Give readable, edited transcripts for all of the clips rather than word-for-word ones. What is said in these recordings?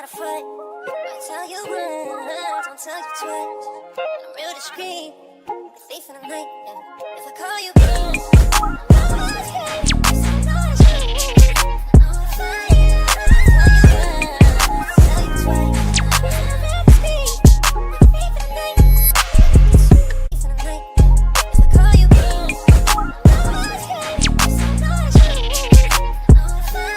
to front. I tell you once, don't tell you twice. And I'm real discreet, like a thief in the night. Yeah. If I call you once, I know it's good. Yes, I know it's good. I know it's fine. I tell you once, tell you twice. And I'm real discreet, like a thief in the night. Thief in the night. If I call you once, I know it's good. Yes, I know it's good. I know it's fine.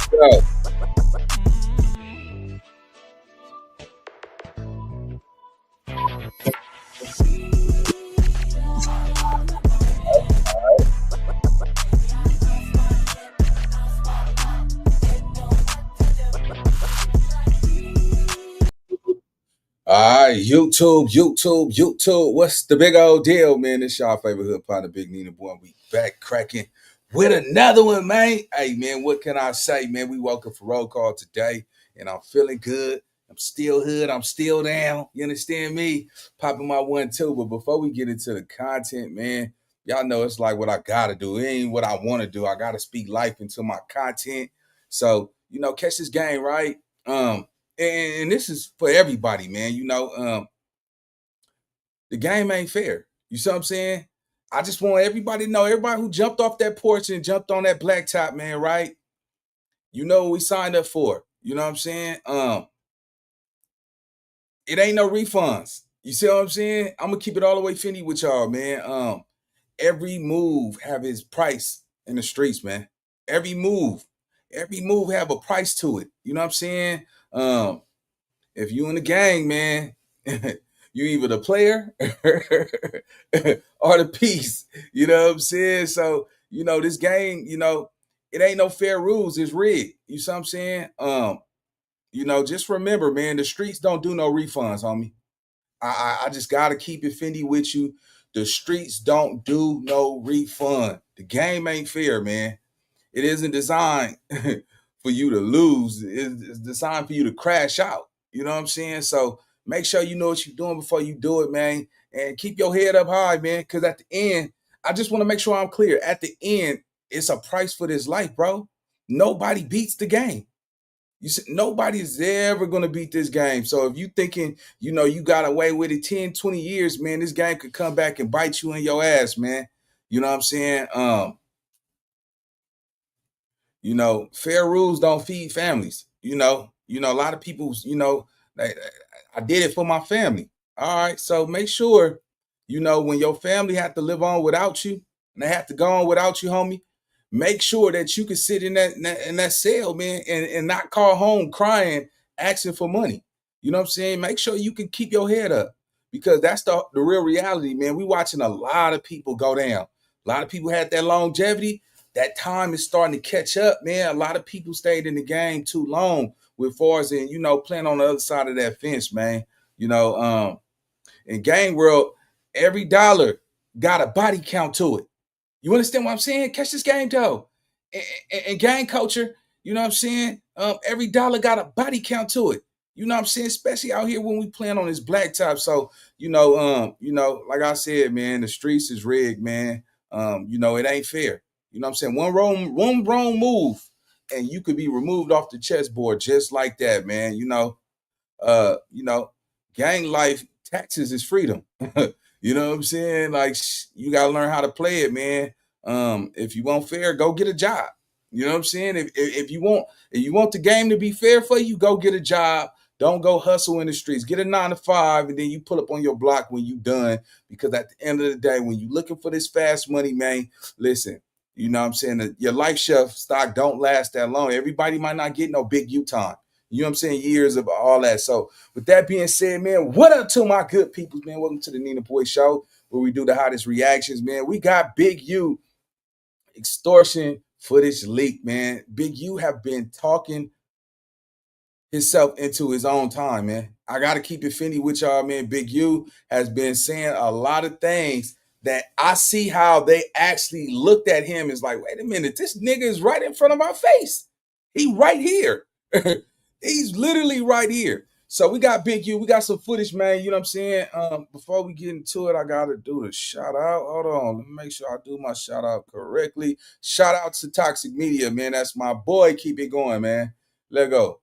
Go. All right, YouTube. What's the big old deal, man? It's y'all favorite hood partner, Big Nina Boy. We back cracking with another one, man. Hey, man, what can I say, man? We woke up for roll call today, and I'm feeling good. I'm still hood. I'm still down. You understand me? Popping my 1-2. But before we get into the content, man, y'all know it's like what I gotta do. It ain't what I want to do. I gotta speak life into my content. So, catch this game, right? And this is for everybody, man. The game ain't fair. You see what I'm saying? I just want everybody to know, everybody who jumped off that porch and jumped on that blacktop, man, right? You know what we signed up for. You know what I'm saying? It ain't no refunds. You see what I'm saying? I'm gonna keep it all the way finny with y'all, man. Every move have its price in the streets, man. Every move have a price to it. You know what I'm saying? If you in the gang, man, you either the player or the piece. You know what I'm saying? So, this game, it ain't no fair rules. It's rigged. You see what I'm saying? Just remember, man, the streets don't do no refunds, homie. I just gotta keep it finny with you. The streets don't do no refund. The game ain't fair, man. It isn't designed for you to lose. It's designed for you to crash out. You know what I'm saying? So make sure you know what you're doing before you do it, man. And keep your head up high, man. Because at the end, I just want to make sure I'm clear. At the end, it's a price for this life, bro. Nobody beats the game. You see, nobody's ever going to beat this game. So if you thinking, you got away with it 10, 20 years, man, this game could come back and bite you in your ass, man. You know what I'm saying? Fair rules don't feed families. A lot of people, I did it for my family. All right. So make sure, when your family have to live on without you and they have to go on without you, homie, make sure that you can sit in that cell, man, and not call home crying, asking for money. You know what I'm saying? Make sure you can keep your head up because that's the real reality, man. We watching a lot of people go down. A lot of people had that longevity. That time is starting to catch up, man. A lot of people stayed in the game too long with far as in, playing on the other side of that fence, man. In gang world, every dollar got a body count to it. You understand what I'm saying? Catch this game, though. In gang culture, you know what I'm saying? Every dollar got a body count to it. You know what I'm saying? Especially out here when we playing on this blacktop. So, like I said, man, the streets is rigged, man. It ain't fair. You know what I'm saying? One wrong move, and you could be removed off the chessboard just like that, man. Gang life, taxes is freedom. You know what I'm saying? Like, you gotta learn how to play it, man. If you want fair, go get a job. You know what I'm saying? If you want the game to be fair for you, go get a job. Don't go hustle in the streets. Get a 9 to 5, and then you pull up on your block when you done. Because at the end of the day, when you looking for this fast money, man, listen, you know what I'm saying? Your life shelf stock don't last that long. Everybody might not get no big U time. You know what I'm saying? Years of all that. So with that being said, man, what up to my good people, man? Welcome to the Nina Boy Show, where we do the hottest reactions, man. We got Big U extortion footage leak, man. Big U have been talking himself into his own time, man. I got to keep it finny with y'all, man. Big U has been saying a lot of things that I see how they actually looked at him as like, wait a minute, this nigga is right in front of my face. He right here. He's literally right here. So we got Big U. We got some footage, man. You know what I'm saying? Before we get into it, I got to do the shout out. Hold on. Let me make sure I do my shout out correctly. Shout out to Toxic Media, man. That's my boy. Keep it going, man. Let go.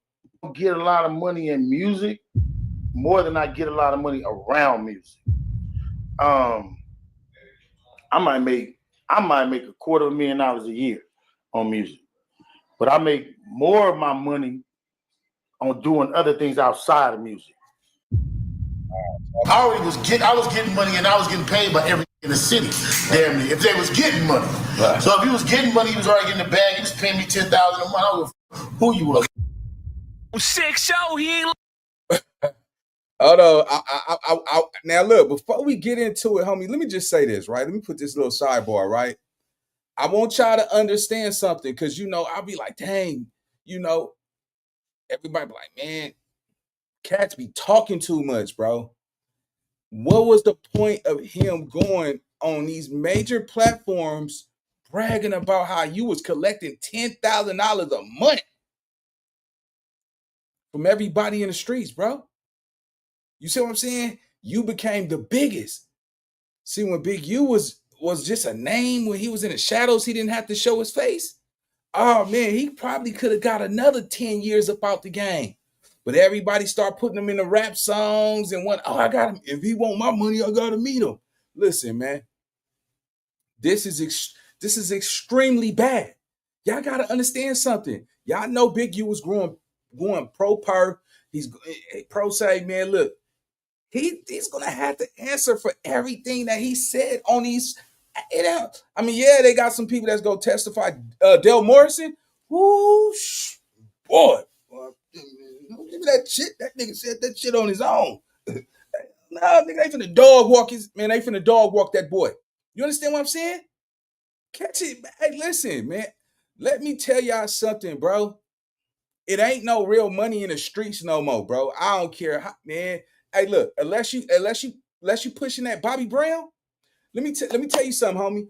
Get a lot of money in music more than I get a lot of money around music. I might make $250,000 a year on music, but I make more of my money on doing other things outside of music. I was getting money, and I was getting paid by everything in the city. Damn near, if they was getting money. Right. So if he was getting money, he was already getting the bag. He was paying me $10,000 a month. I don't know who you was. Sick show, he ain't. Hold on. I now look, before we get into it, homie, let me just say this, right? Let me put this little sidebar, right? I want y'all to understand something, because, you know, I'll be like, dang, you know, everybody be like, man, cats be talking too much, bro. What was the point of him going on these major platforms bragging about how you was collecting $10,000 a month from everybody in the streets, bro? You see what I'm saying? You became the biggest. See, when Big U was just a name, when he was in the shadows, he didn't have to show his face. Oh man, he probably could have got another 10 years up out the game. But everybody start putting him in the rap songs and I got him. If he want my money, I gotta meet him. Listen, man, this is extremely bad. Y'all gotta understand something. Y'all know Big U was going pro per. He's pro say, man, look, he's gonna have to answer for everything that he said on these. I mean, yeah, they got some people that's gonna testify. Del Morrison, whoosh, boy, don't give me that shit. That nigga said that shit on his own. Nah, nigga, they finna dog walk they finna dog walk that boy. You understand what I'm saying? Catch it. Hey, listen, man. Let me tell y'all something, bro. It ain't no real money in the streets no more, bro. I don't care how, man. Hey, look, unless you pushing that Bobby Brown, let me tell you something, homie.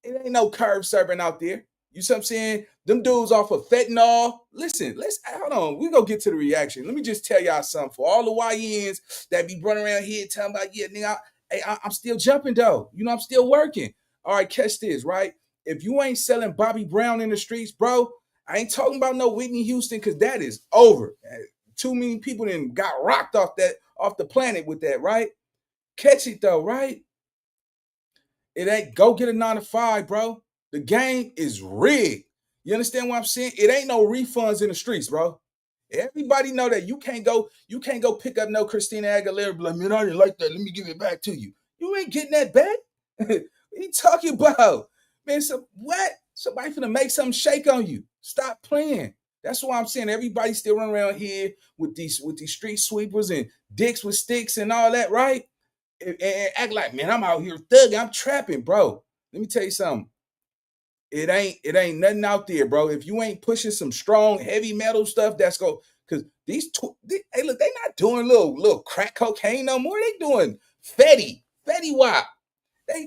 It ain't no curve serving out there. You see what I'm saying? Them dudes off of fentanyl. Listen, hold on. We gonna get to the reaction. Let me just tell y'all something. For all the YNs that be running around here telling about, yeah, nigga, I'm still jumping though. You know, I'm still working. All right, catch this, right? If you ain't selling Bobby Brown in the streets, bro, I ain't talking about no Whitney Houston, because that is over. Too many people then got rocked off the planet with that, right? Catch it though, right? It ain't go get a 9 to 5, bro. The game is rigged. You understand what I'm saying? It ain't no refunds in the streets, bro. Everybody know that you can't go pick up no Christina Aguilera, like, man, I didn't like that. Let me give it back to you. You ain't getting that back. What are you talking about? Man, what? Somebody finna make something shake on you. Stop playing. That's why I'm saying everybody still run around here with these street sweepers and dicks with sticks and all that, right? And act like, man, I'm out here thugging, I'm trapping, bro. Let me tell you something. It ain't nothing out there, bro. If you ain't pushing some strong, heavy metal stuff, that's because hey, look, they not doing little crack cocaine no more. They doing Fetty Wap. They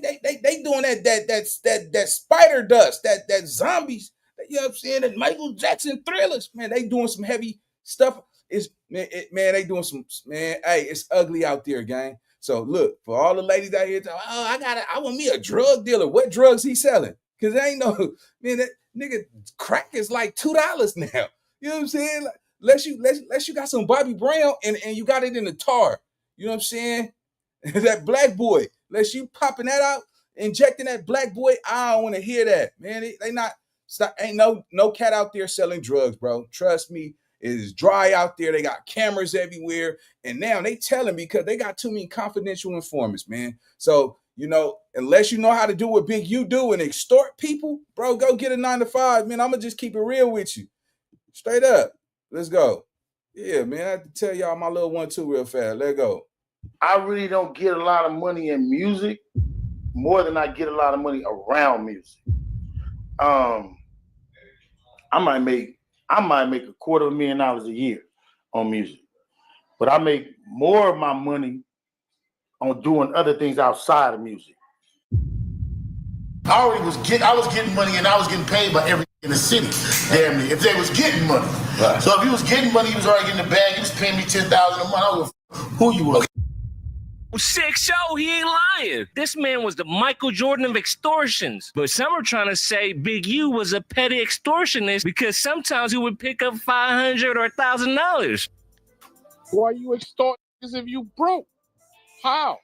doing that spider dust, that zombies. You know what I'm saying? That Michael Jackson Thrillers, man. They doing some heavy stuff. They doing some, man. Hey, it's ugly out there, gang. So look, for all the ladies out here, I want me a drug dealer. What drugs he selling? Because there ain't no, man, that nigga crack is like $2 now. You know what I'm saying? Like, unless you got some Bobby Brown and you got it in the tar. You know what I'm saying? That black boy, unless you popping that out, injecting that black boy, I don't want to hear that, man. They not, Stop. Ain't no cat out there selling drugs, bro. Trust me. It is dry out there. They got cameras everywhere. And now they telling because they got too many confidential informants, man. So, unless you know how to do what Big U do and extort people, bro, go get a 9-to-5, man. I'm going to just keep it real with you. Straight up. Let's go. Yeah, man. I have to tell y'all my little 1-2 real fast. Let's go. I really don't get a lot of money in music more than I get a lot of money around music. I might make $250,000 a year on music, but I make more of my money on doing other things outside of music. I was getting money and I was getting paid by everything in the city, damn near. If they was getting money. Right. So if he was getting money, he was already getting the bag. He was paying me $10,000 a month. I was who you was. 6 show, he ain't lying. This man was the Michael Jordan of extortions. But some are trying to say Big U was a petty extortionist because sometimes he would pick up $500 or $1,000. Why are you extorting if you broke? How?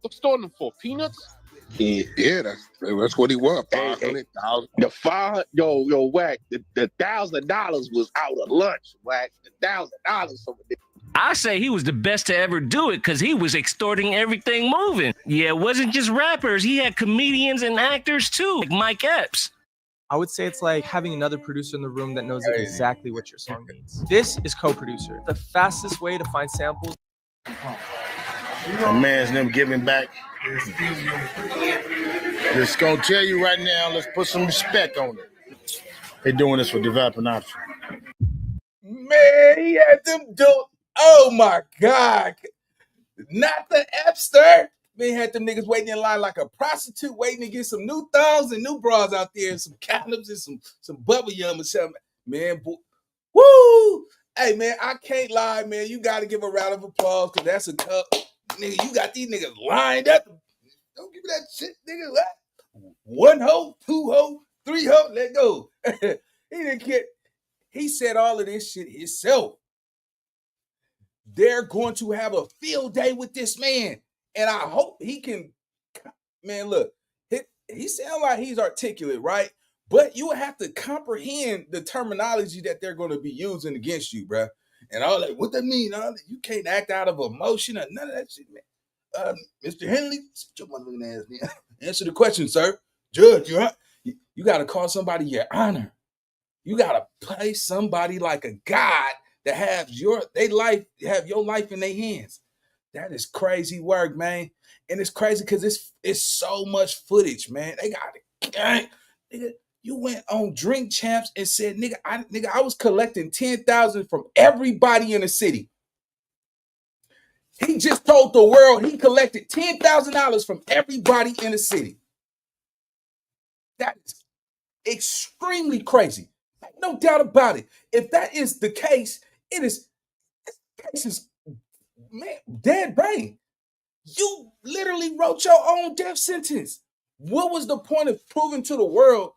Extorting them for peanuts? Yeah, that's what he was. 500,000. The five, yo, Wack. The $1,000 was out of lunch, Wack. The $1,000 from a I say he was the best to ever do it because he was extorting everything moving. Yeah, it wasn't just rappers. He had comedians and actors too, like Mike Epps. I would say it's like having another producer in the room that knows exactly what your song needs. This is co-producer. The fastest way to find samples. A man's them giving back. Just gonna tell you right now, let's put some respect on it. They doing this for developing option. Man, he had them do. Oh my God. Not the Epster. Man, had them niggas waiting in line like a prostitute waiting to get some new thongs and new bras out there and some condoms and some bubble yum or something. Man, woo! Hey, man, I can't lie, man. You got to give a round of applause because that's a cup. Nigga, you got these niggas lined up. Don't give me that shit, nigga. What? 1 hoe, 2 hoe, 3 hoe, let go. He didn't care. He said all of this shit himself. They're going to have a field day with this man. And I hope he can, man, look, he sounds like he's articulate, right? But you have to comprehend the terminology that they're going to be using against you, bro. And all that, what that mean? You can't act out of emotion or none of that shit, man. Mr. Henley, sit your motherfucking ass, man. Answer the question, sir. Judge, you got to call somebody your honor. You got to play somebody like a god that have your life in their hands. That is crazy work, man. And it's crazy because it's so much footage, man. They got it. Nigga, you went on Drink Champs and said, nigga, I was collecting $10,000 from everybody in the city. He just told the world he collected $10,000 from everybody in the city. That is extremely crazy. No doubt about it. If that is the case, this case is, man, dead brain. You literally wrote your own death sentence. What was the point of proving to the world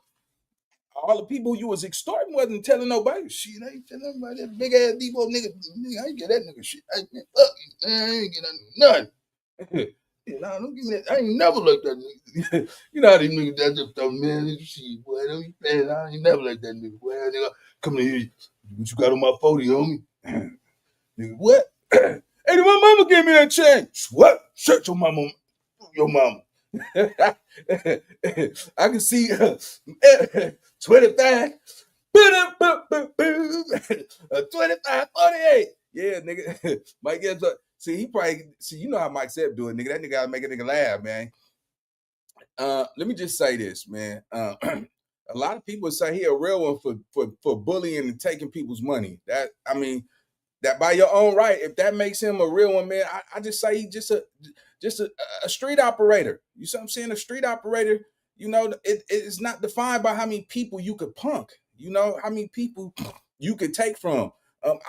all the people you was extorting wasn't telling nobody? Shit, I ain't telling nobody. That big ass Debo nigga, I ain't get that nigga shit. I ain't get nothing. Don't give me that. I ain't never like that nigga. You know how these niggas that just throw man shit, boy. Don't you playing? I ain't never like that nigga. Boy, nigga, come here. What you got on my 40, homie? Nigga, what? Hey, my mama gave me that change. What? Shut your mama. Your mama. I can see 25. 25, 48. Yeah, nigga. Mike Epps. See, you know how Mike Epps do it, nigga. That nigga gotta make a nigga laugh, man. Let me just say this, man. A lot of people say he a real one for bullying and taking people's money. That by your own right, if that makes him a real one, man, I just say he just a street operator. You see what I'm saying? A street operator, it's not defined by how many people you could punk, how many people you could take from.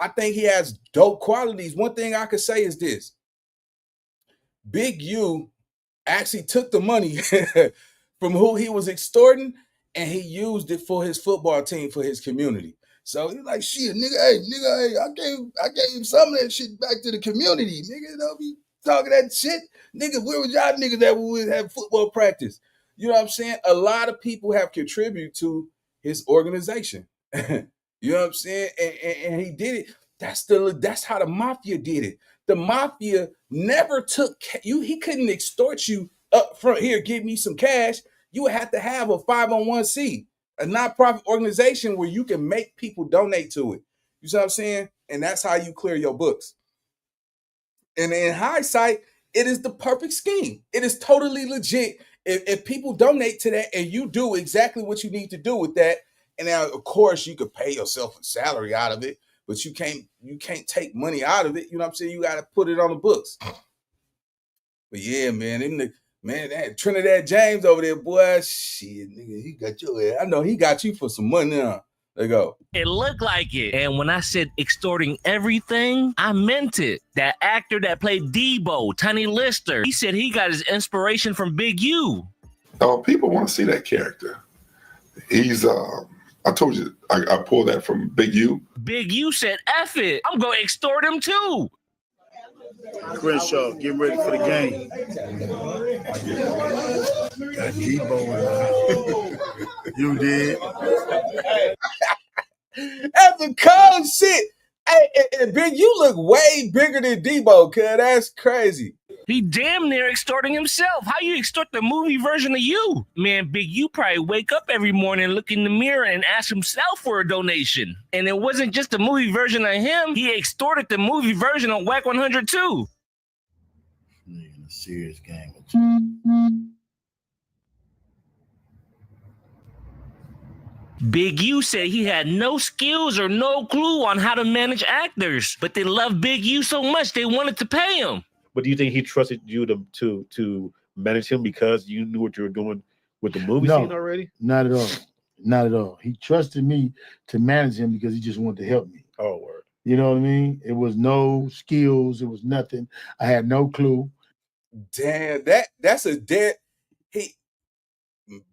I think he has dope qualities. One thing I could say is this. Big U actually took the money from who he was extorting and he used it for his football team, for his community. So he's like, shit, nigga, hey, I gave some of that shit back to the community, nigga. Don't be talking that shit. Nigga, where was y'all niggas that we have football practice? You know what I'm saying? A lot of people have contributed to his organization. You know what I'm saying? And he did it. That's how the mafia did it. The mafia never took you. He couldn't extort you up front. Here, give me some cash. You would have to have a 501c, a nonprofit organization where you can make people donate to it. You see what I'm saying? And that's how you clear your books. And in hindsight, it is the perfect scheme. It is totally legit. If people donate to that and you do exactly what you need to do with that, and now of course you could pay yourself a salary out of it, but you can't take money out of it. You know what I'm saying? You got to put it on the books. But yeah, man, that Trinidad James over there, boy, shit, nigga, he got your ass. I know he got you for some money now. There you go. It looked like it. And when I said extorting everything, I meant it. That actor that played Debo, Tiny Lister, he said he got his inspiration from Big U. Oh, people want to see that character. He's I told you I pulled that from Big U. Big U said, F it, I'm gonna extort him too. Crenshaw, getting ready for the game. Got Debo. You did. That's the cold shit. Hey, and Big, you look way bigger than Debo, cuz that's crazy. He damn near extorting himself. How you extort the movie version of you? Man, Big U probably wake up every morning, look in the mirror, and ask himself for a donation. And it wasn't just the movie version of him. He extorted the movie version of Wack 100 too. In a serious game with you. Big U said he had no skills or no clue on how to manage actors, but they loved Big U so much they wanted to pay him. But do you think he trusted you to manage him because you knew what you were doing with the movie scene already? Not at all. Not at all. He trusted me to manage him because he just wanted to help me. Oh, word. You know what I mean? It was no skills. It was nothing. I had no clue. Damn, that's a dead.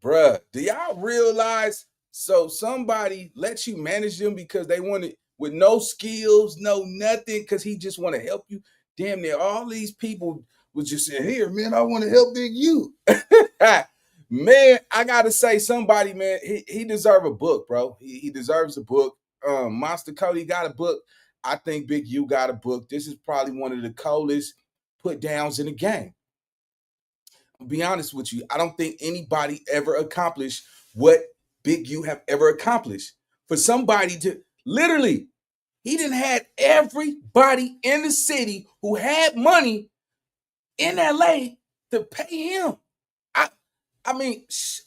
Bruh, do y'all realize? So somebody lets you manage them because they wanted with no skills, no nothing, because he just want to help you. Damn near all these people was just saying, here, man, I want to help Big U. Man, I gotta say, somebody, man, he deserves a book, bro. He deserves a book. Monster Cody got a book. I think Big U got a book. This is probably one of the coldest put downs in the game. I'll be honest with you. I don't think anybody ever accomplished what Big U have ever accomplished. For somebody to literally, he done had everybody in the city who had money in LA to pay him. I mean,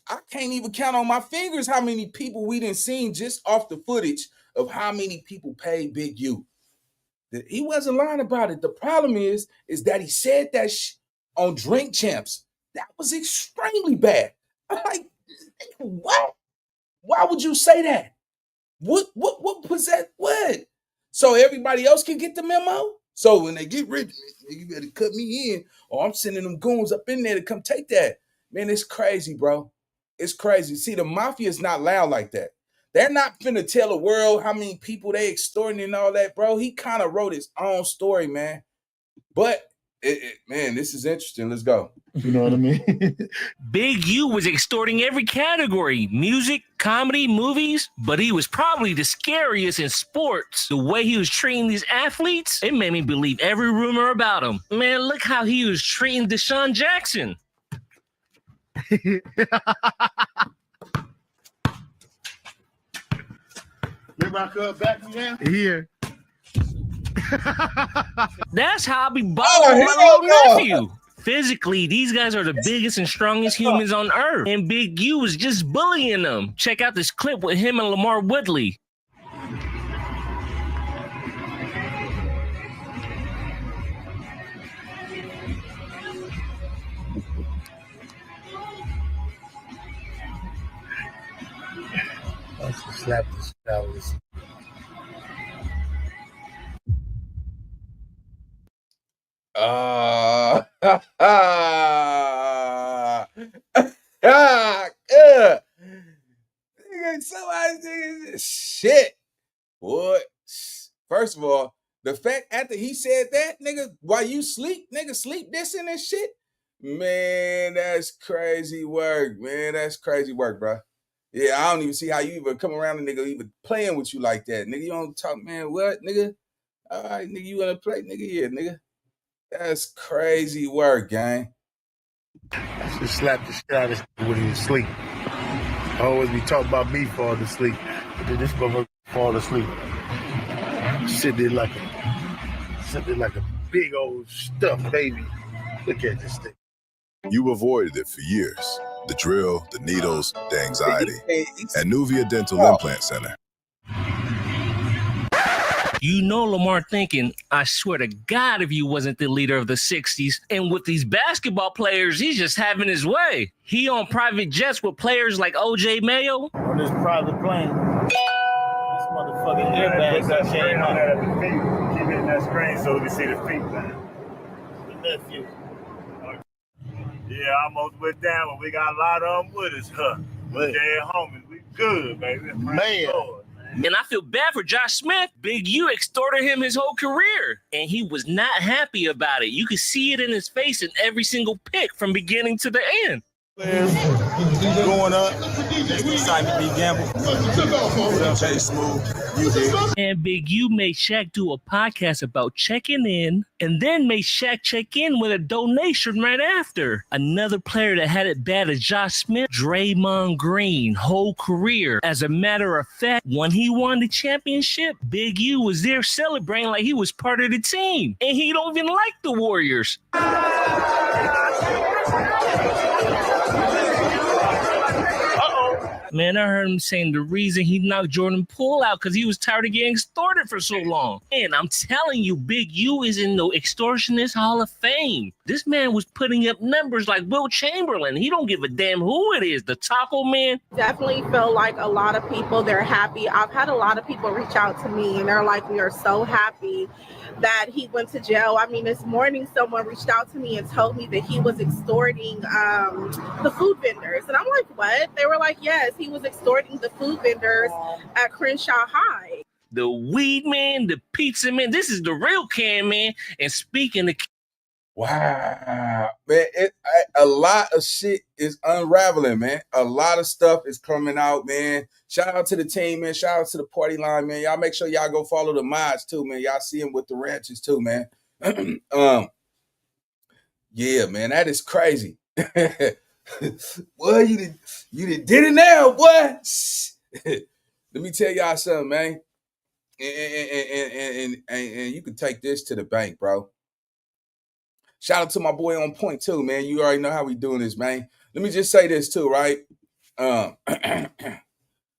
I can't even count on my fingers how many people we done seen just off the footage of how many people paid Big U. He wasn't lying about it. The problem is that he said that on Drink Champs. That was extremely bad. I'm like, what? Why would you say that? What was that? What? So everybody else can get the memo? So when they get rich, you better cut me in, or I'm sending them goons up in there to come take that. Man, it's crazy, bro. It's crazy. See, the mafia is not loud like that. They're not finna tell the world how many people they extorting and all that, bro. He kind of wrote his own story, man. But, man, this is interesting. Let's go. You know what I mean? Big U was extorting every category, music, comedy, movies, but he was probably the scariest in sports. The way he was treating these athletes, it made me believe every rumor about him. Man, look how he was treating Deshaun Jackson. Remember I could back me down? Here. That's how I be balling my little nephew. Physically, these guys are the biggest and strongest humans on earth. And Big U was just bullying them. Check out this clip with him and Lamar Woodley. Let's just slap the shit out of this. Shit. Boy, first of all, the fact after he said that, nigga, while you sleep, nigga, sleep dissing and shit, man, that's crazy work, man. That's crazy work, bro. Yeah, I don't even see how you even come around a nigga even playing with you like that. Nigga, you don't talk, man, what, nigga? All right, nigga, you wanna play? Nigga, yeah, nigga. That's crazy work, gang. I just slapped the shit out of this when he was asleep. Always be talking about me falling asleep. But then this motherfucker fall asleep. Sitting there like a big old stuffed baby. Look at this thing. You avoided it for years. The drill, the needles, the anxiety. At Nuvia Dental Implant Center. You know Lamar thinking, I swear to God, if you wasn't the leader of the 60s. And with these basketball players, he's just having his way. He on private jets with players like OJ Mayo. On this private plane, this motherfucking airbag that came out. Keep hitting that screen so we can see the feet, man. The nephew. Yeah, I almost went down, but we got a lot of them with us, huh? We dead homies. We good, baby. Man. And I feel bad for Josh Smith. Big U extorted him his whole career, and he was not happy about it. You could see it in his face in every single pick from beginning to the end. Going up. Excited to be gamble. Jay Smooth. You did. And Big U made Shaq do a podcast about checking in, and then made Shaq check in with a donation right after. Another player that had it bad as Josh Smith, Draymond Green, whole career. As a matter of fact, when he won the championship, Big U was there celebrating like he was part of the team, and he don't even like the Warriors. Man, I heard him saying the reason he knocked Jordan Poole out because he was tired of getting extorted for so long. And I'm telling you, Big U is in the Extortionist Hall of Fame. This man was putting up numbers like Will Chamberlain. He don't give a damn who it is. The Taco Man. Definitely feel like a lot of people, they're happy. I've had a lot of people reach out to me and they're like, we are so happy that he went to jail. I mean, this morning someone reached out to me and told me that he was extorting the food vendors. And I'm like, what? They were like, yes, he was extorting the food vendors at Crenshaw High. The weed man, the pizza man. This is the real can man. And speaking of... Wow, man, a lot of shit is unraveling, man. A lot of stuff is coming out, man. Shout out to the team, man. Shout out to the party line, man. Y'all make sure y'all go follow the mods too, man. Y'all see them with the ranches too, man. Yeah, man, that is crazy. Boy, you did it now, boy. Let me tell y'all something, man. And you can take this to the bank, bro. Shout out to my boy On Point too, man. You already know how we doing this, man. Let me just say this too, right?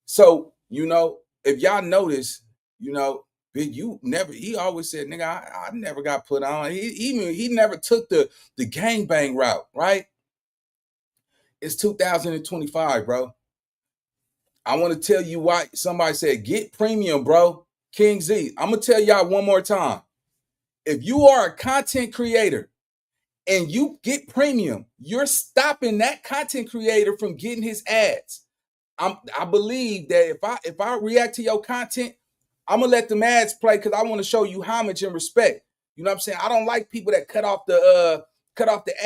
So, you know, if y'all notice, you know, Big U he always said, nigga, I never got put on. He never took the gangbang route, right? It's 2025, bro. I want to tell you why somebody said, get premium, bro. King Z. I'm going to tell y'all one more time. If you are a content creator, and you get premium, you're stopping that content creator from getting his ads. I believe that if I react to your content, I'm gonna let them ads play because I want to show you homage and respect. You know what I'm saying? I don't like people that cut off the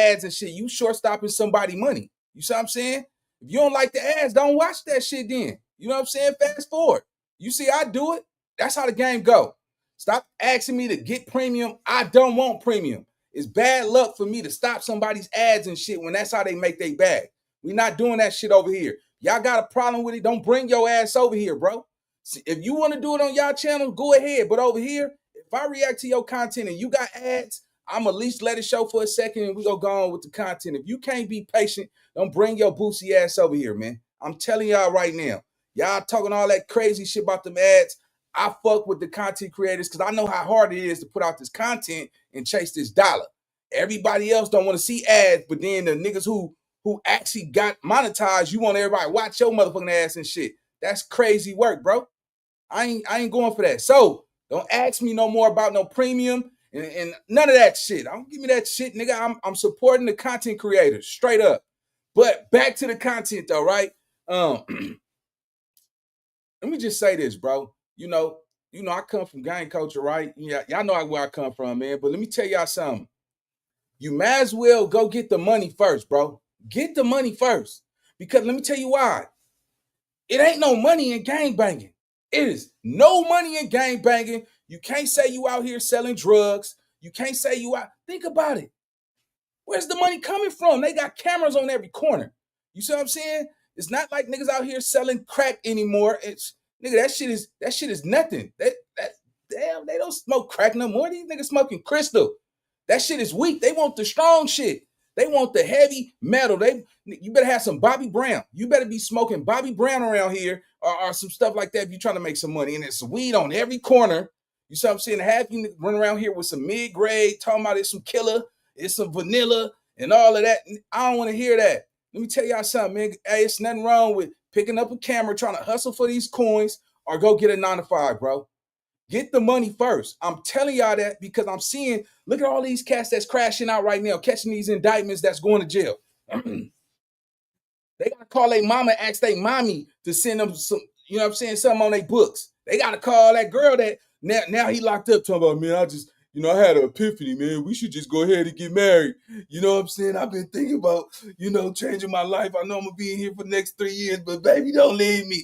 ads and shit. You short stopping somebody money. You see what I'm saying? If you don't like the ads, don't watch that shit then. You know what I'm saying? Fast forward. You see, I do it. That's how the game go. Stop asking me to get premium. I don't want premium. It's bad luck for me to stop somebody's ads and shit when that's how they make their bag. We're not doing that shit over here. Y'all got a problem with it? Don't bring your ass over here, bro. See, if you want to do it on y'all channel, go ahead. But over here, if I react to your content and you got ads, I'm at least let it show for a second and we go on with the content. If you can't be patient, don't bring your boosie ass over here, man. I'm telling y'all right now. Y'all talking all that crazy shit about them ads. I fuck with the content creators because I know how hard it is to put out this content and chase this dollar. Everybody else don't want to see ads, but then the niggas who actually got monetized, you want everybody to watch your motherfucking ass and shit. That's crazy work, bro. I ain't going for that. So don't ask me no more about no premium and none of that shit. Don't give me that shit, nigga. I'm supporting the content creators, straight up. But back to the content though, right? Let me just say this, bro. You know, I come from gang culture, right? Yeah, y'all know where I come from, man. But let me tell y'all something. You might as well go get the money first, bro. Get the money first. Because let me tell you why. It ain't no money in gangbanging. It is no money in gangbanging. You can't say you out here selling drugs. You can't say you out. Think about it. Where's the money coming from? They got cameras on every corner. You see what I'm saying? It's not like niggas out here selling crack anymore. It's nigga, that shit is nothing. Damn, they don't smoke crack no more. These niggas smoking crystal. That shit is weak. They want the strong shit. They want the heavy metal. You better have some Bobby Brown. You better be smoking Bobby Brown around here or some stuff like that if you're trying to make some money. And it's weed on every corner. You see what I'm saying? Half you run around here with some mid-grade, talking about it's some killer, it's some vanilla, and all of that. I don't want to hear that. Let me tell y'all something, man. Hey, it's nothing wrong with picking up a camera, trying to hustle for these coins, or go get a 9-to-5, bro. Get the money first. I'm telling y'all that because I'm seeing, look at all these cats that's crashing out right now, catching these indictments that's going to jail. They got to call their mama, ask their mommy to send them some, you know what I'm saying, something on their books. They got to call that girl that now he locked up talking about, man, I had an epiphany, man. We should just go ahead and get married. You know what I'm saying? I've been thinking about, changing my life. I know I'm going to be in here for the next 3 years, but baby, don't leave me.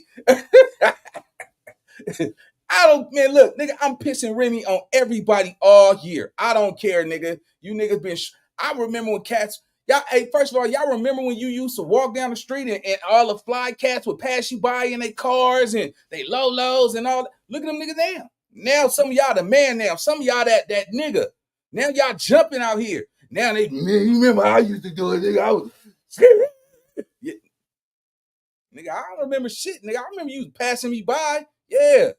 Man, look, nigga, I'm pissing Remy on everybody all year. I don't care, nigga. You niggas been, I remember when cats, y'all, hey, first of all, y'all remember when you used to walk down the street and all the fly cats would pass you by in their cars and they lolos and all that? Look at them niggas now. Now some of y'all the man now. Some of y'all that nigga. Now y'all jumping out here. Now man, you remember how I used to do it, nigga. I was yeah. Nigga, I don't remember shit, nigga. I remember you passing me by. Yeah.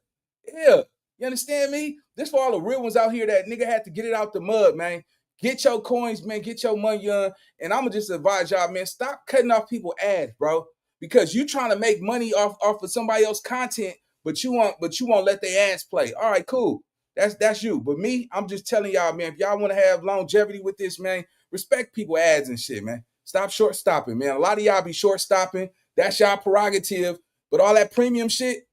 You understand me? This for all the real ones out here that nigga had to get it out the mud, man. Get your coins, man. Get your money, young. And I'ma just advise y'all, man, stop cutting off people's ads, bro. Because you trying to make money off of somebody else's content, but you won't let their ads play. All right, cool. That's you. But me, I'm just telling y'all, man, if y'all want to have longevity with this, man, respect people ads and shit, man. Stop short stopping, man. A lot of y'all be short stopping. That's y'all prerogative. But all that premium shit,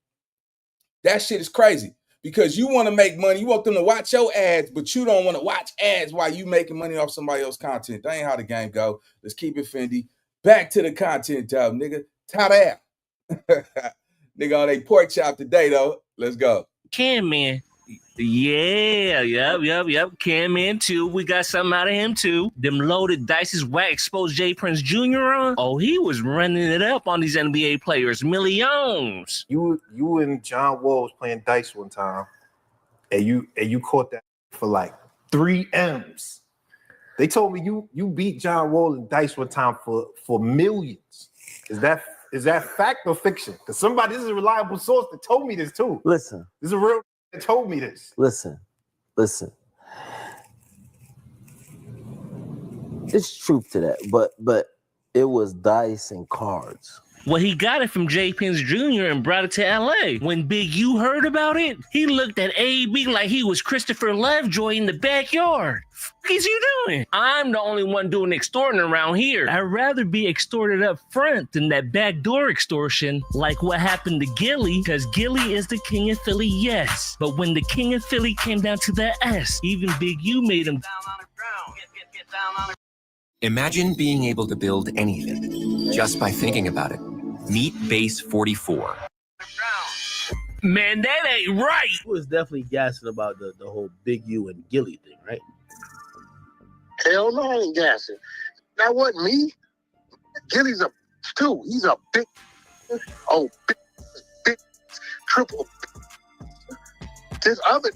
that shit is crazy. Because you want to make money. You want them to watch your ads, but you don't want to watch ads while you making money off somebody else's content. That ain't how the game go. Let's keep it Fendi. Back to the content job, nigga. Tada. Nigga on a pork chop today, though. Let's go. Cam Man. Yeah, yep. Cam Man too. We got something out of him too. Them loaded dices Wack exposed J Prince Jr. on. Oh, he was running it up on these NBA players. Millions. You and John Wall was playing dice one time, and you caught that for like 3 M's. They told me you beat John Wall in dice one time for millions. Is that fact or fiction? Because this is a reliable source that told me this too. Listen. This is a real that told me this. Listen. It's truth to that, but it was dice and cards. Well, he got it from J Prince Jr. and brought it to LA. When Big U heard about it, he looked at AB like he was Christopher Lovejoy in the backyard. What is you doing? I'm the only one doing extorting around here. I'd rather be extorted up front than that backdoor extortion, like what happened to Gilly, because Gilly is the king of Philly, yes. But when the king of Philly came down to the S, even Big U made him down on the ground. Get down on the. Imagine being able to build anything just by thinking about it. Meet Base 44. Man, that ain't right. He was definitely gassing about the whole Big U and Gilly thing, right? Hell no, I ain't gassing. That wasn't me. Gilly's a too. He's a big triple. This other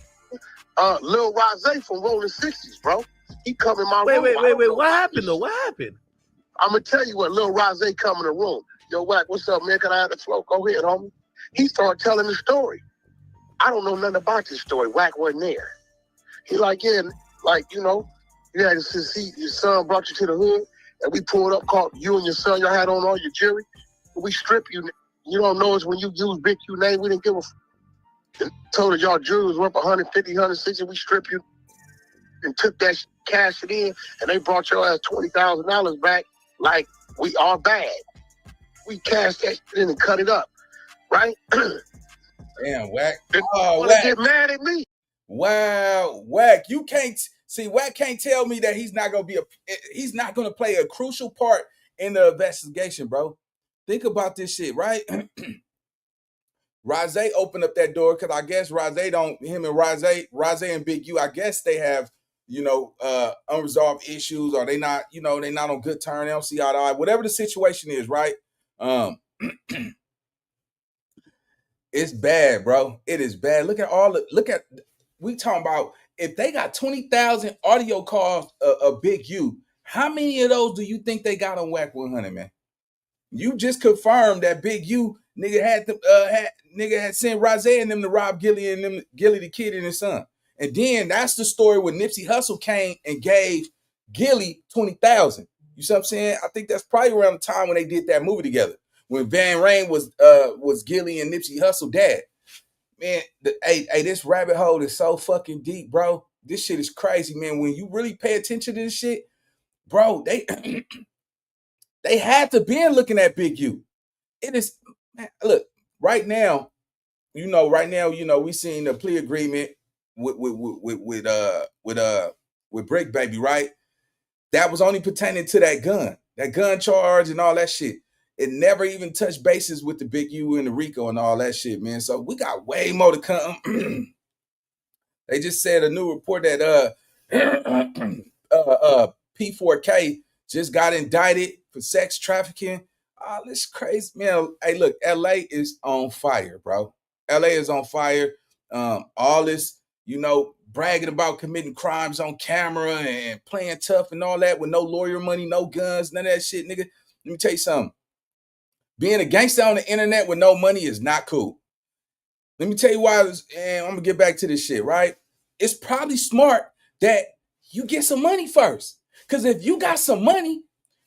Lil Rosé from Rolling 60s, bro. He come in my room. Wait. What happened though? What happened? I'm gonna tell you what. Lil Rosé come in the room. Yo, Wack, what's up, man? Can I have the flow? Go ahead, homie. He started telling the story. I don't know nothing about this story. Wack wasn't there. He like, yeah, like, you had your son brought you to the hood, and we pulled up, caught you and your son, y'all had on all your jewelry. We strip you. You don't know us when you use Big Q name. We didn't give a and told us y'all jewelry was worth 150, 160. We strip you and took that cash it in, and they brought your ass $20,000 back like we are bad. We cashed that shit in and cut it up, right? Damn, Wack. Wack. Get mad at me. Wow, Wack. You can't see. Wack can't tell me that he's not gonna play a crucial part in the investigation, bro. Think about this shit, right? Rose opened up that door because I guess Rose and Big U, I guess they have, unresolved issues, or they not on good terms. They don't see eye to eye. Whatever the situation is, right? It's bad, bro. It is bad. We talking about if they got 20,000 audio calls of Big U, how many of those do you think they got on Wack 100, man? You just confirmed that Big U nigga had sent Rose and them to rob Gilly the Kid and his son. And then that's the story where Nipsey Hussle came and gave Gilly 20,000. You see what I'm saying? I think that's probably around the time when they did that movie together. When Van Rain was Gilly and Nipsey Hussle dad. Man, this rabbit hole is so fucking deep, bro. This shit is crazy, man. When you really pay attention to this shit, bro, they had to been looking at Big U. It is, man, look, right now, we seen the plea agreement with Brick Baby, right? That was only pertaining to that gun charge and all that shit. It never even touched bases with the Big U and the Rico and all that shit, man. So we got way more to come. They just said a new report that P4K just got indicted for sex trafficking. Oh, this is crazy, man. Hey, look, LA is on fire, bro. LA is on fire. All this, bragging about committing crimes on camera and playing tough and all that with no lawyer money, no guns, none of that shit, nigga. Let me tell you something. Being a gangster on the internet with no money is not cool. Let me tell you why, and I'm gonna get back to this shit, right? It's probably smart that you get some money first. Because if you got some money,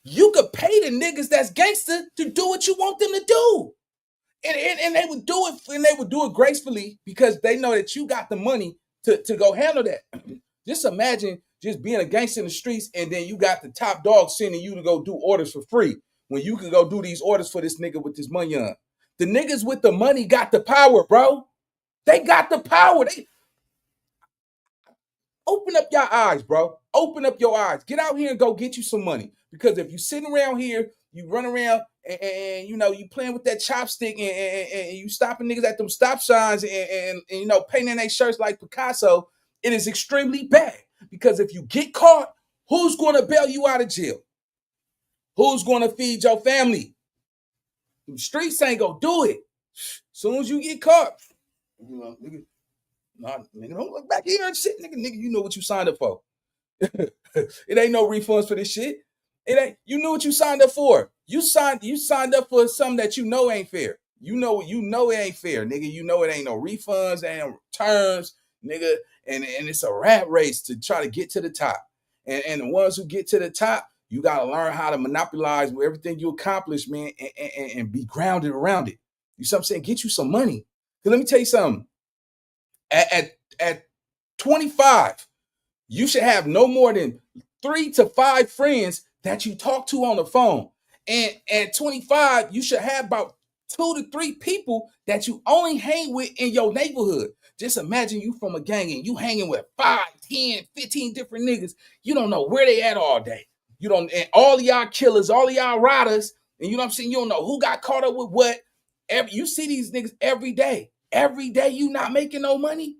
you could pay the niggas that's gangster to do what you want them to do. And they would do it gracefully because they know that you got the money to go handle that. Just imagine just being a gangster in the streets and then you got the top dog sending you to go do orders for free when you could go do these orders for this nigga with this money on. The niggas with the money got the power, bro. They got the power. They open up your eyes, bro. Open up your eyes. Get out here and go get you some money. Because if you sitting around here, you run around and you playing with that chopstick and you stopping niggas at them stop signs and painting their shirts like Picasso, it is extremely bad. Because if you get caught, who's going to bail you out of jail? Who's going to feed your family? The streets ain't going to do it. Soon as you get caught, nigga, don't look back here and shit, nigga, you know what you signed up for. It ain't no refunds for this shit. You knew what you signed up for. You signed up for something that you know ain't fair. You know it ain't fair, nigga. You know it ain't no refunds, ain't no returns, nigga. And it's a rat race to try to get to the top. And the ones who get to the top, you gotta learn how to monopolize everything you accomplish, man, and be grounded around it. You see what I'm saying? Get you some money. Because let me tell you something. At 25, you should have no more than 3 to 5 friends that you talk to on the phone. And at 25, you should have about 2 to 3 people that you only hang with in your neighborhood. Just imagine you from a gang and you hanging with 5, 10, 15 different niggas. You don't know where they at all day. And all of y'all killers, all of y'all riders, and you know what I'm saying? You don't know who got caught up with what. You see these niggas every day. Every day you not making no money.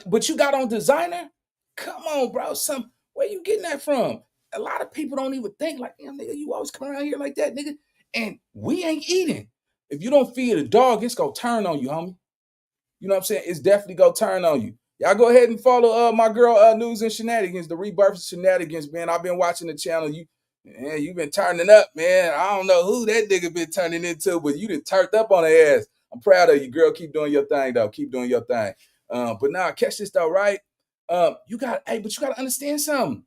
But you got on designer? Come on, bro. Where you getting that from? A lot of people don't even think like, damn, nigga, you always come around here like that, nigga. And we ain't eating. If you don't feed a dog, it's going to turn on you, homie. You know what I'm saying? It's definitely going to turn on you. Y'all go ahead and follow my girl News and Shenanigans, the Rebirth of Shenanigans, man. I've been watching the channel. You've been turning up, man. I don't know who that nigga been turning into, but you done turned up on her ass. I'm proud of you, girl. Keep doing your thing, though. Keep doing your thing. But now, catch this, though, right? But you got to understand something.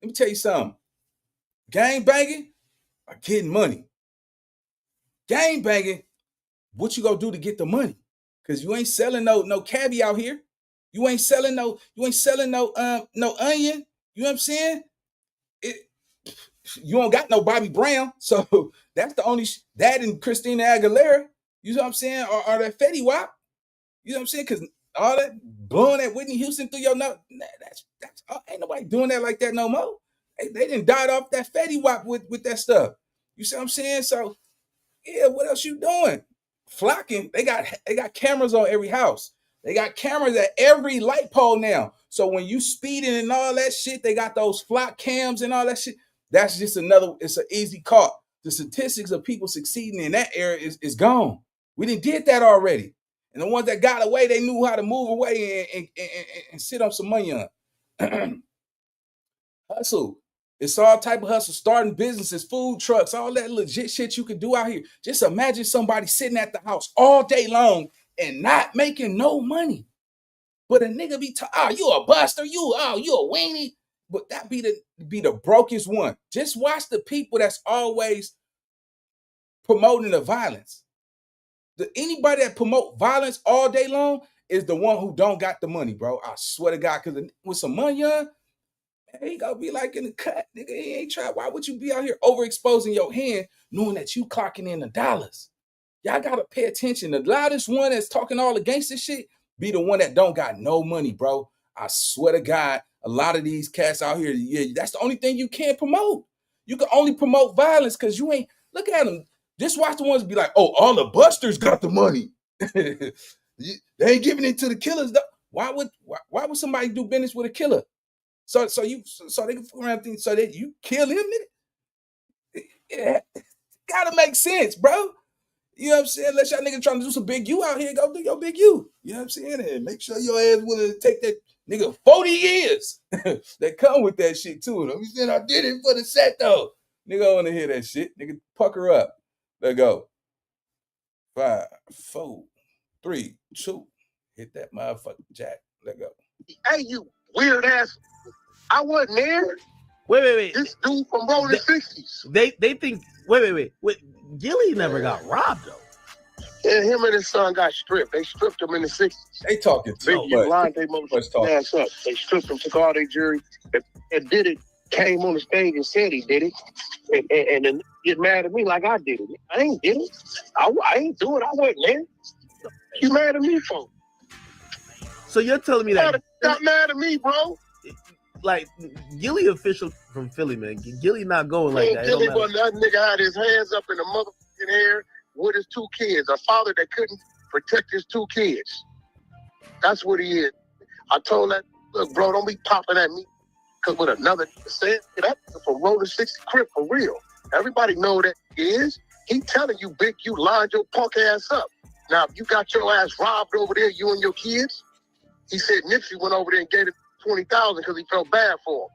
Let me tell you something. Gang banging or getting money. Gang banging, what you gonna do to get the money? Because you ain't selling no cabbie out here. You ain't selling no onion. You know what I'm saying? You don't got no Bobby Brown. So that's the only that and Christina Aguilera. You know what I'm saying? Or that Fetty Wap. You know what I'm saying? Because all that blowing that Whitney Houston through your nose, that's ain't nobody doing that like that no more. They didn't died off that Fetty Wap with that stuff. You see what I'm saying? So, yeah, what else you doing? flocking. They got cameras on every house. They got cameras at every light pole now. So when you speeding and all that shit, they got those flock cams and all that shit. That's just it's an easy caught. The statistics of people succeeding in that area is gone. We did that already. And the ones that got away, they knew how to move away and sit on some money on. Hustle. It's all type of hustle, starting businesses, food trucks, all that legit shit you can do out here. Just imagine somebody sitting at the house all day long and not making no money. But a nigga be you a buster, you a weenie. But that be the brokest one. Just watch the people that's always promoting the violence. Anybody that promote violence all day long is the one who don't got the money, bro. I swear to God, because with some money on, he gonna be like in the cut, nigga. He ain't trying. Why would you be out here overexposing your hand knowing that you clocking in the dollars? Y'all gotta pay attention. The loudest one that's talking all against this shit be the one that don't got no money, bro. I swear to God, a lot of these cats out here, yeah, that's the only thing you can't promote. You can only promote violence because you ain't, look at them. Just watch the ones be like, oh, all the busters got the money. They ain't giving it to the killers. Though. Why would somebody do business with a killer? So they can fuck around things so that you kill him, nigga. Yeah, gotta make sense, bro. You know what I'm saying? Unless y'all niggas trying to do some big U out here, go do your big U. You know what I'm saying? And make sure your ass willing to take that nigga 40 years that come with that shit too. I'm saying I did it for the set though. Nigga, I want to hear that shit. Nigga, pucker up. Let go. 5, 4, 3, 2. Hit that motherfucking jack. Let go. Hey, you weird ass. I wasn't there. Wait. This dude from Rolling 60s. They think. Wait. Gilly never got robbed though. Yeah, him and his son got stripped. They stripped him in the 60s. They talking too much. Lined they motherfucking ass up. They stripped him, took all their jury, and did it. Came on the stage and said he did it, and then get mad at me like I did it. I ain't did it. I ain't do it. I wasn't there. You mad at me for? So you're telling me that got mad at me, bro? Like Gilly official from Philly, man. Gilly not going like that. Gilly wasn't. That nigga had his hands up in the motherfucking air with his 2 kids. A father that couldn't protect his 2 kids. That's what he is. I told that, look, bro, don't be popping at me. Because with another said that from Rolling 60 Crip for real. Everybody know that he is. He telling you, Big, you lined your punk ass up. Now, if you got your ass robbed over there, you and your kids, he said Nipsey went over there and gave it 20,000 because he felt bad for him.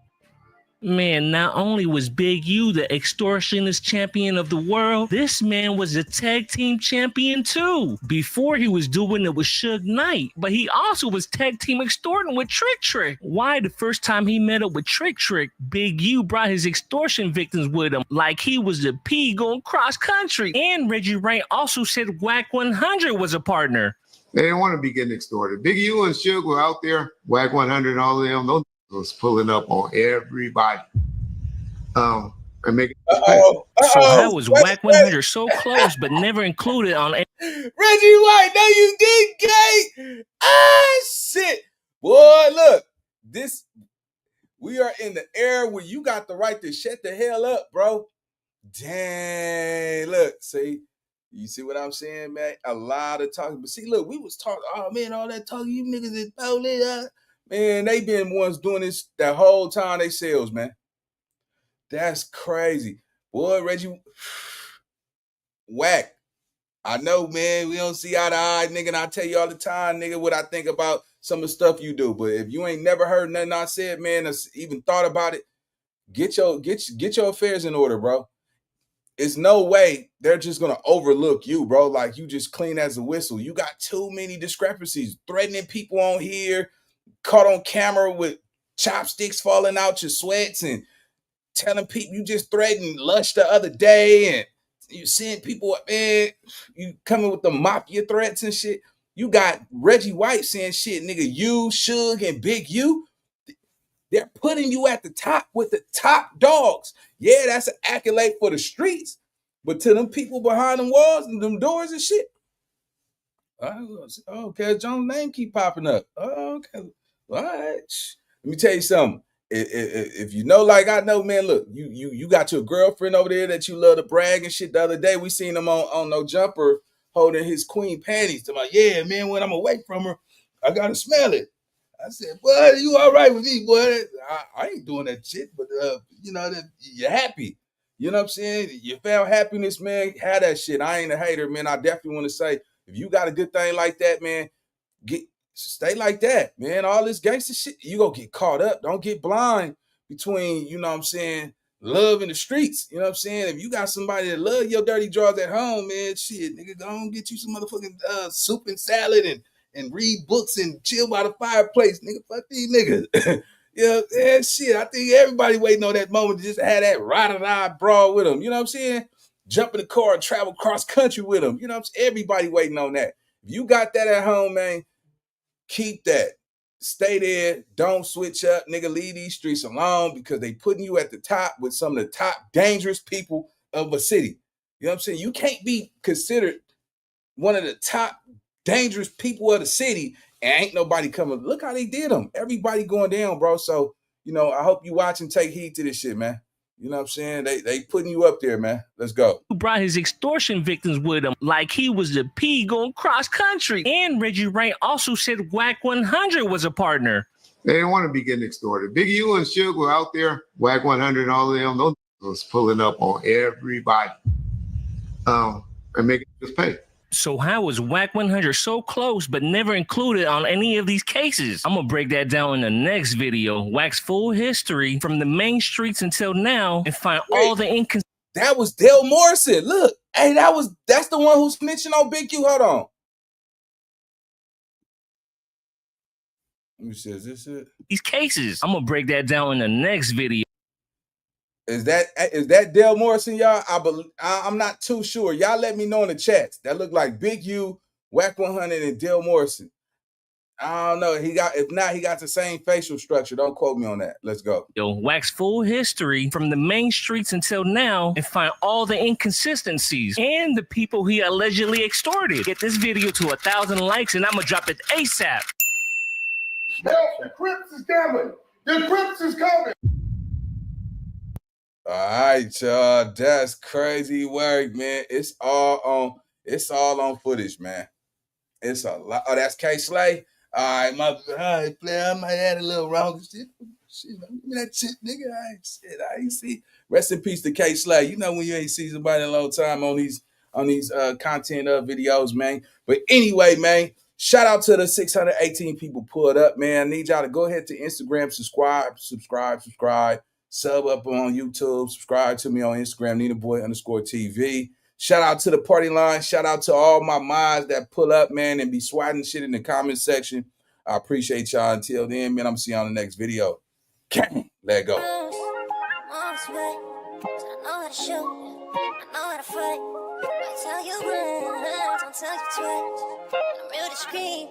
Man, not only was Big U the extortionist champion of the world, this man was a tag team champion too. Before he was doing it with Suge Knight, but he also was tag team extorting with Trick Trick. Why the first time he met up with Trick Trick, Big U brought his extortion victims with him like he was the P going cross country. And Reggie Wright also said Wack 100 was a partner. They didn't want to be getting extorted. Big U and Suge were out there, Wack 100 and all of them. Those was pulling up on everybody. And making So that was Wack 100 so close, but never included on. Reggie White, no, you did, gay. Ah, shit, boy. Look, we are in the era where you got the right to shut the hell up, bro. Dang, look, see. You see what I'm saying, man? A lot of talking. But see, look, we was talking, oh, man, all that talking, you niggas is police. Man, they been ones doing this that whole time they selves, man. That's crazy. Boy, Reggie, Wack. I know, man, we don't see eye to eye, nigga, and I tell you all the time, nigga, what I think about some of the stuff you do. But if you ain't never heard nothing I said, man, or even thought about it, get your affairs in order, bro. It's no way they're just going to overlook you, bro. Like, you just clean as a whistle. You got too many discrepancies. Threatening people on here, caught on camera with chopsticks falling out your sweats and telling people you just threatened Lush the other day and you seeing people, man, you coming with the Mafia threats and shit. You got Reggie White saying shit, nigga, you, Suge, and Big U. They're putting you at the top with the top dogs. Yeah, that's an accolade for the streets, but to them people behind them walls and them doors and shit. Okay, John's name keep popping up. Okay, all right. Let me tell you something. If you know, like I know, man, look, you got your girlfriend over there that you love to brag and shit. The other day we seen them on No Jumper holding his queen panties. To my, yeah, man, when I'm away from her, I gotta smell it. I said, boy, you all right with me, boy? I ain't doing that shit, but you know, you're happy. You know what I'm saying? You found happiness, man. Have that shit. I ain't a hater, man. I definitely want to say, if you got a good thing like that, man, stay like that, man. All this gangster shit, you gonna get caught up. Don't get blind between, you know what I'm saying, love in the streets. You know what I'm saying? If you got somebody that love your dirty drawers at home, man, shit, nigga, go on get you some motherfucking soup and salad and read books and chill by the fireplace, nigga. Fuck these niggas. Yeah, yeah, shit. I think everybody waiting on that moment to just have that ride-or-die brawl with them. You know what I'm saying? Jump in the car and travel cross country with them. You know what I'm saying? Everybody waiting on that. If you got that at home, man, keep that. Stay there. Don't switch up. Nigga, leave these streets alone because they putting you at the top with some of the top dangerous people of a city. You know what I'm saying? You can't be considered one of the top dangerous people of the city and ain't nobody coming. Look how they did them. Everybody going down, bro. So, you know, I hope you watch and take heed to this shit, man. You know what I'm saying? They putting you up there, man. Let's go. Who brought his extortion victims with him like he was the P going cross country. And Reggie Wright also said Wack 100 was a partner. They didn't want to be getting extorted. Big U and Suge were out there, Wack 100 and all of them. Those was pulling up on everybody and making us pay. So how was Wack 100 so close but never included on any of these cases? I'm gonna break that down in the next video. Wack's full history from the main streets until now and find all the inconsistencies. That was Dale Morrison. Look, hey, that's the one who's snitching on Big U. Hold on. Let me see, is this it? These cases. I'm gonna break that down in the next video. Is that Dale Morrison, y'all? I'm not too sure. Y'all let me know in the chats. That look like Big U, Wack 100, and Dale Morrison. I don't know. If not, he got the same facial structure. Don't quote me on that. Let's go. Yo, Wack's full history from the main streets until now and find all the inconsistencies and the people he allegedly extorted. Get this video to 1,000 likes and I'm gonna drop it ASAP. The Crips is coming. The Crips is coming. All right, y'all. That's crazy work, man. It's all on footage, man. It's a lot. Oh, that's K Slay. All right, player. I might add a little wrong shit. Shit, give me that shit, nigga. I ain't see. Rest in peace to K Slay. You know when you ain't see somebody in a long time on these content videos, man. But anyway, man, shout out to the 618 people pulled up, man. I need y'all to go ahead to Instagram, subscribe. Sub up on YouTube. Subscribe to me on Instagram, NinaBoy_TV. Shout out to the party line. Shout out to all my mods that pull up, man, and be swatting shit in the comment section. I appreciate y'all. Until then, man, I'm see you on the next video. Let go. I know how to shoot, I know how to fight. I tell you once, don't tell you twice. I'm real discreet.